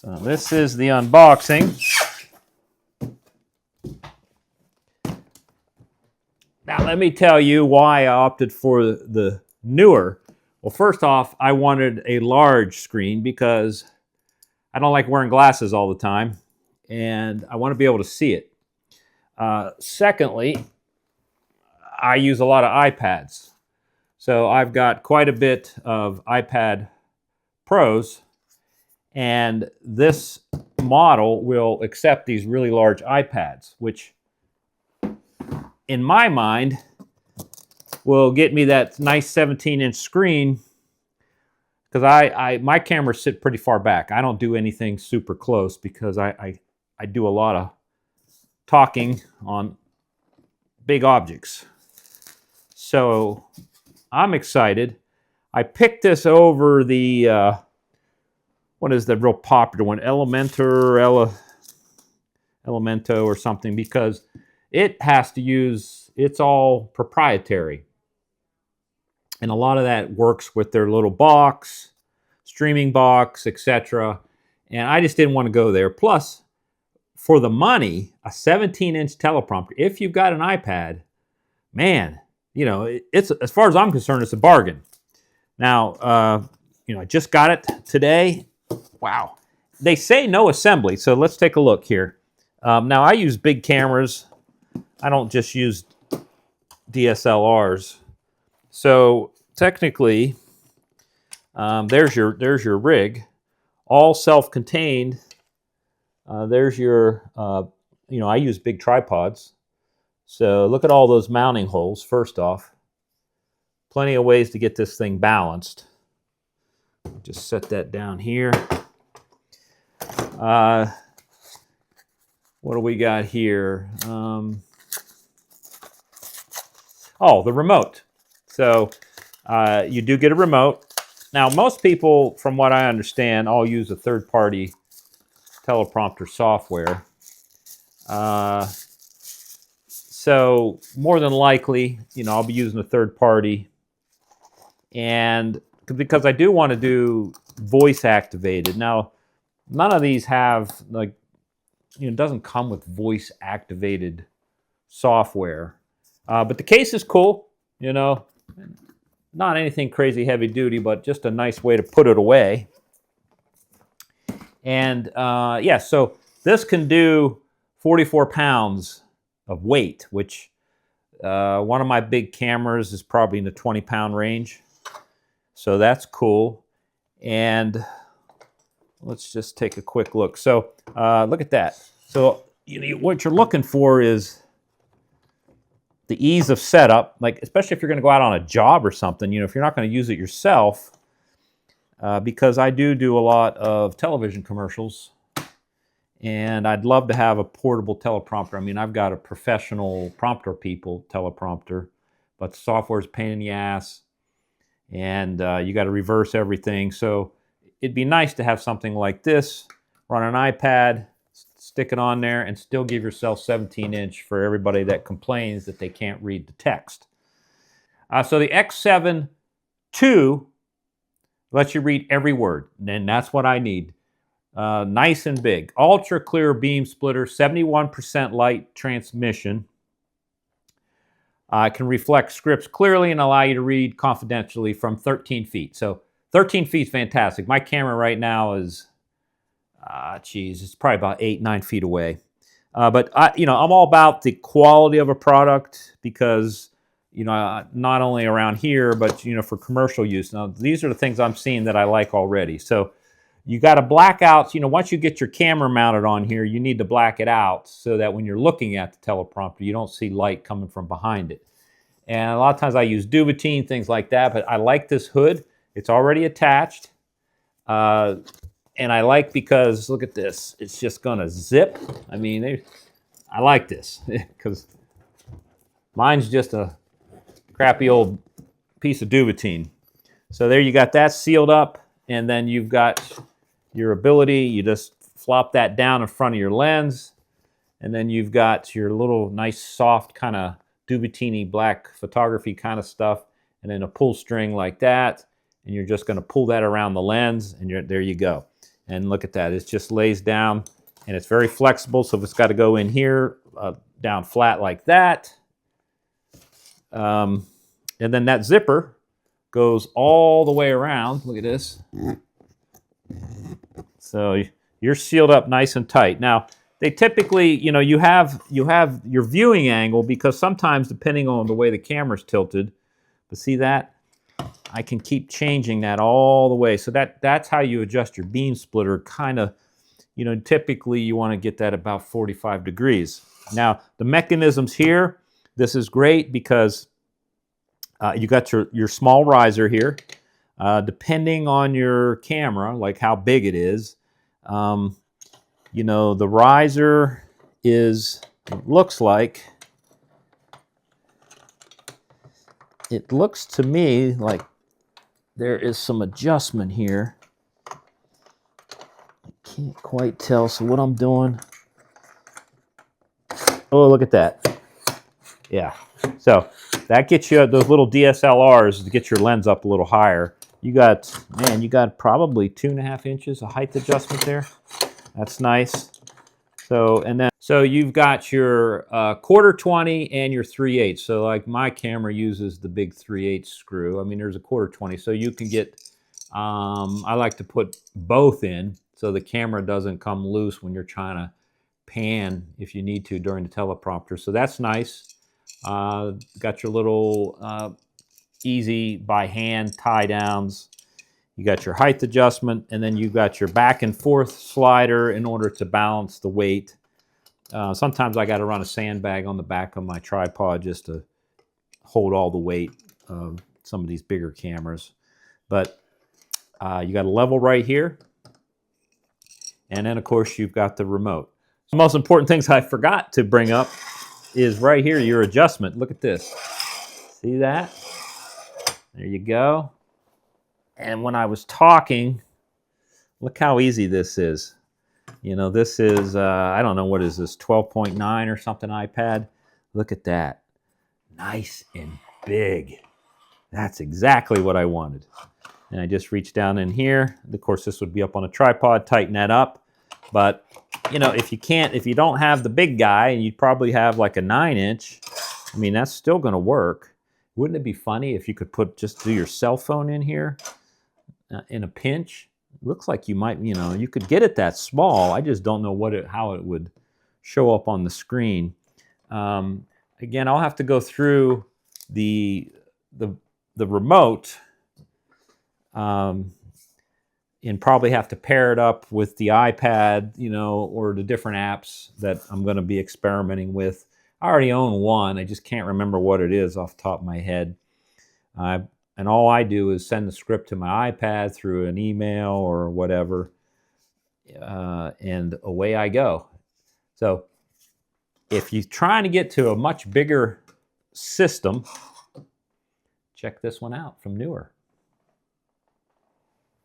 So this is the unboxing. Now let me tell you why I opted for the Neewer. Well, first off, I wanted a large screen because I don't like wearing glasses all the time, and I want to be able to see it. Secondly, I use a lot of iPads. So I've got quite a bit of iPad Pros, and this model will accept these really large iPads, which in my mind will get me that nice 17-inch screen, because my cameras sit pretty far back. I don't do anything super close because I do a lot of talking on big objects. So I'm excited. I picked this over the what is the real popular one, Elemento or something, because it has to use, it's all proprietary. And a lot of that works with their little box, streaming box, etc. And I just didn't want to go there. Plus, for the money, a 17-inch teleprompter, if you've got an iPad, man, you know, it's, as far as I'm concerned, it's a bargain. Now, you know, I just got it today. Wow. They say no assembly, so let's take a look here. Now, I use big cameras. I don't just use DSLRs. So technically, there's your rig, all self-contained. There's your, you know, I use big tripods. So look at all those mounting holes, first off. Plenty of ways to get this thing balanced. Just set that down here. What do we got here? Oh, the remote. So you do get a remote. Now, most people, from what I understand, all use a third-party teleprompter software. So more than likely, you know, I'll be using a third party. And because I do want to do voice activated. Now, none of these have, like, you know, it doesn't come with voice activated software. But the case is cool, you know, not anything crazy heavy duty, but just a nice way to put it away. And yeah, so this can do 44 pounds of weight, which one of my big cameras is probably in the 20-pound range. So that's cool. And let's just take a quick look. So look at that. So you know, what you're looking for is the ease of setup, like especially if you're going to go out on a job or something, you know, if you're not going to use it yourself, because I do a lot of television commercials, and I'd love to have a portable teleprompter. I mean, I've got a professional prompter people teleprompter, but the software's a pain in the ass, and you got to reverse everything. So it'd be nice to have something like this, run an iPad, stick it on there, and still give yourself 17-inch for everybody that complains that they can't read the text. So the X7 II lets you read every word, and that's what I need. Nice and big. Ultra clear beam splitter, 71% light transmission. Can reflect scripts clearly and allow you to read confidentially from 13 feet. So 13 feet is fantastic. My camera right now is, geez, it's probably about 8-9 feet away. But you know, I'm all about the quality of a product because, you know, not only around here, but, you know, for commercial use. Now, these are the things I'm seeing that I like already. So you got to black out, you know, once you get your camera mounted on here, you need to black it out so that when you're looking at the teleprompter, you don't see light coming from behind it. And a lot of times I use duvatyne, things like that, but I like this hood. It's already attached. And I like because, look at this, it's just going to zip. I mean, I like this because mine's just a crappy old piece of duvatyne. So there you got that sealed up, and then you've got your ability, you just flop that down in front of your lens, and then you've got your little nice soft kind of duvatyne black photography kind of stuff, and then a pull string like that, and you're just going to pull that around the lens, and there you go. And look at that, it just lays down and it's very flexible. So if it's got to go in here, down flat like that. And then that zipper goes all the way around. Look at this. So you're sealed up nice and tight. Now, they typically, you have your viewing angle, because sometimes depending on the way the camera's tilted, but see that? I can keep changing that all the way. So that's how you adjust your beam splitter, kind of, typically you want to get that about 45 degrees. Now, the mechanisms here, this is great because you got your small riser here. Depending on your camera, like how big it is, the riser it looks to me like there is some adjustment here. I can't quite tell, so what I'm doing, oh, look at that. Yeah, so that gets you those little DSLRs to get your lens up a little higher. You got probably 2.5 inches of height adjustment there. That's nice. So you've got your 1/4-20 and your 3/8. So like my camera uses the big 3/8 screw. I mean, there's a 1/4-20, so you can get. I like to put both in so the camera doesn't come loose when you're trying to pan if you need to during the teleprompter. So that's nice. Got your little easy by hand tie downs. You got your height adjustment, and then you got your back and forth slider in order to balance the weight. Sometimes I got to run a sandbag on the back of my tripod just to hold all the weight of some of these bigger cameras. But you got a level right here, and then of course you've got the remote. The most important things I forgot to bring up is right here, your adjustment. Look at this. See that? There you go. And when I was talking, look how easy this is. This is, I don't know, what is this, 12.9 or something iPad? Look at that. Nice and big. That's exactly what I wanted. And I just reach down in here. Of course, this would be up on a tripod, tighten that up. But, if you don't have the big guy, and you'd probably have like a 9-inch, I mean, that's still going to work. Wouldn't it be funny if you could just do your cell phone in here in a pinch? Looks like you might, you could get it that small. I just don't know how it would show up on the screen. Again, I'll have to go through the remote and probably have to pair it up with the iPad, or the different apps that I'm going to be experimenting with. I already own one. I just can't remember what it is off the top of my head. And all I do is send the script to my iPad through an email or whatever, and away I go. So if you're trying to get to a much bigger system, check this one out from Neewer.